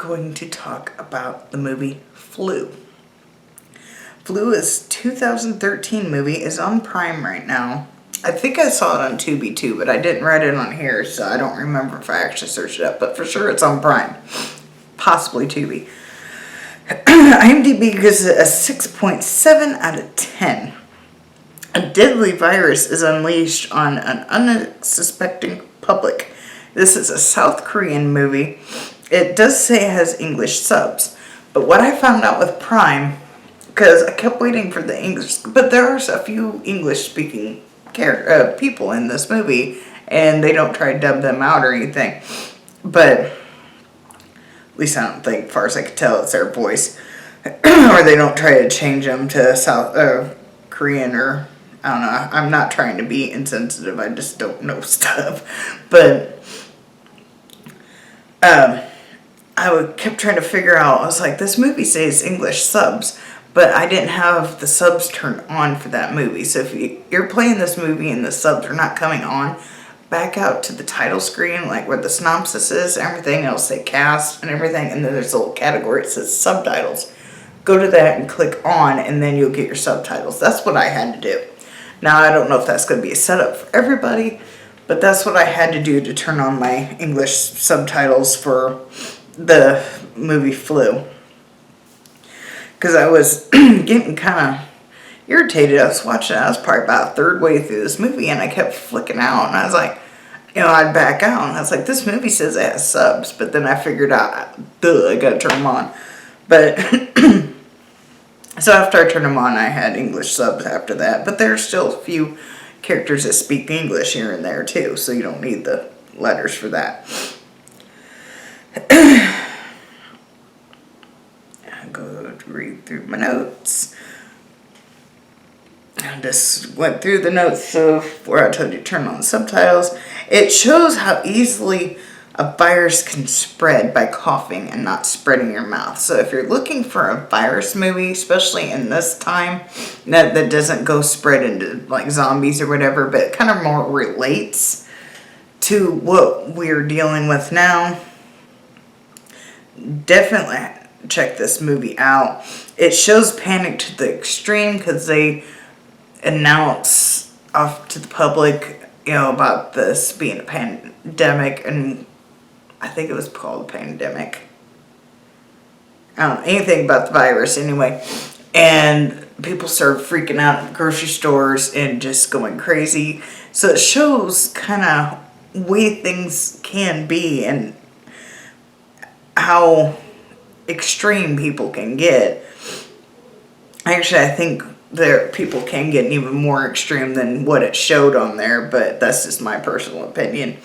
going to talk about the movie Flu. Flu is a 2013 movie, is on Prime right now. I think I saw it on Tubi too, but I didn't write it on here, so I don't remember if I actually searched it up, but for sure it's on Prime. Possibly Tubi. IMDb gives it a 6.7 out of 10. A deadly virus is unleashed on an unsuspecting public. This is a South Korean movie. It does say it has English subs, but what I found out with Prime, because I kept waiting for the English, but there are a few English-speaking people in this movie, and they don't try to dub them out or anything. But at least I don't think, as far as I can tell, it's their voice, or they don't try to change them to South Korean or I don't know. I'm not trying to be insensitive. I just don't know stuff, but I kept trying to figure out, I was like, this movie says English subs, but I didn't have the subs turned on for that movie. So if you're playing this movie and the subs are not coming on, back out to the title screen, like where the synopsis is, everything else, say cast and everything, and then there's a little category that says subtitles. Go to that and click on, and then you'll get your subtitles. That's what I had to do. Now, I don't know if that's going to be a setup for everybody, but that's what I had to do to turn on my English subtitles for the movie Flu. Because I was getting kind of irritated. I was watching it. I was probably about a third way through this movie, and I kept flicking out. And I was like, I'd back out. And I was like, this movie says it has subs. But then I figured out, I got to turn them on. But so after I turned them on, I had English subs after that. But there's still a few characters that speak English here and there too, so you don't need the letters for that. I'll go to read through my notes. I just went through the notes where I told you to turn on the subtitles. It shows how easily a virus can spread by coughing and not spreading your mouth. So if you're looking for a virus movie, especially in this time, that doesn't go spread into like zombies or whatever, but it kind of more relates to what we're dealing with now, definitely check this movie out. It shows panic to the extreme because they announce off to the public, about this being a pandemic, and I think it was called a pandemic. I don't know anything about the virus anyway. And people started freaking out at grocery stores and just going crazy. So it shows kind of way things can be and how extreme people can get. Actually, I think people can get even more extreme than what it showed on there, but that's just my personal opinion.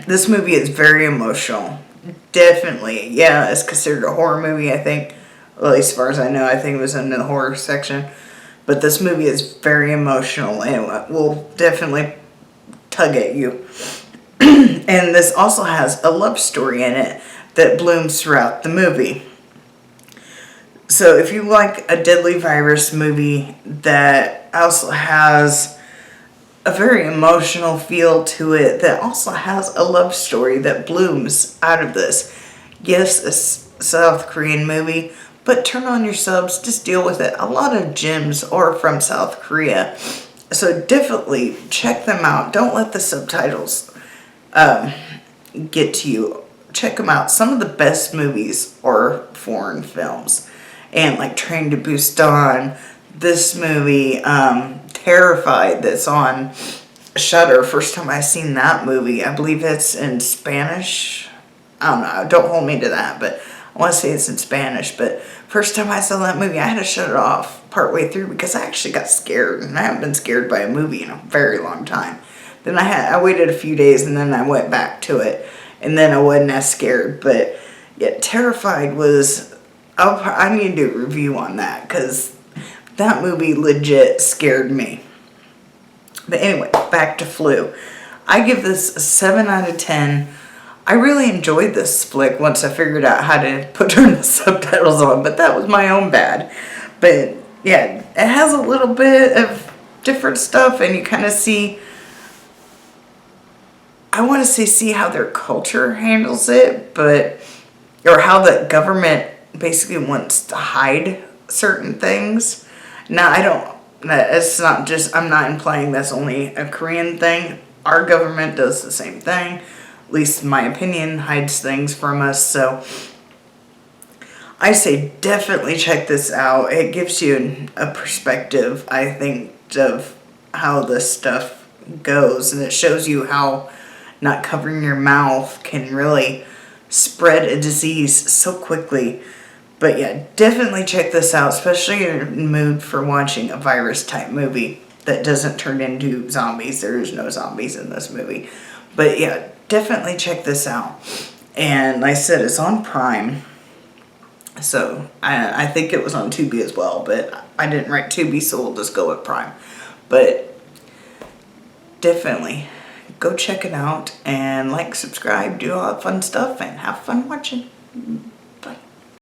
This movie is very emotional. Definitely, yeah, it's considered a horror movie, I think. Well, at least as far as I know, I think it was in the horror section. But this movie is very emotional and will definitely tug at you. And this also has a love story in it that blooms throughout the movie. So if you like a deadly virus movie that also has a very emotional feel to it, that also has a love story that blooms out of this. Yes, a South Korean movie, but turn on your subs, just deal with it. A lot of gems are from South Korea, so definitely check them out. Don't let the subtitles get to you. Check them out. Some of the best movies are foreign films, and like Train to Busan, this movie, Terrified, that's on Shudder. First time I seen that movie, I believe it's in Spanish. I don't know, don't hold me to that, but I want to say it's in Spanish. But first time I saw that movie, I had to shut it off partway through because I actually got scared, and I haven't been scared by a movie in a very long time. Then I waited a few days, and then I went back to it, and then I wasn't as scared. But yeah, Terrified was, I need to do a review on that because that movie legit scared me. But anyway, back to Flu. I give this a 7 out of 10. I really enjoyed this flick once I figured out how to turn the subtitles on, but that was my own bad. But yeah, it has a little bit of different stuff, and you kind of see I want to see how their culture handles it, but or how the government basically wants to hide certain things. Now, I don't. It's not just. I'm not implying that's only a Korean thing. Our government does the same thing. At least in my opinion, hides things from us. So I say definitely check this out. It gives you a perspective, I think, of how this stuff goes, and it shows you how not covering your mouth can really spread a disease so quickly. But yeah, definitely check this out, especially if you're in the mood for watching a virus type movie that doesn't turn into zombies. There is no zombies in this movie. But yeah, definitely check this out. And like I said, it's on Prime. So I think it was on Tubi as well, but I didn't write Tubi, so we'll just go with Prime. But definitely go check it out and like, subscribe, do all that fun stuff, and have fun watching.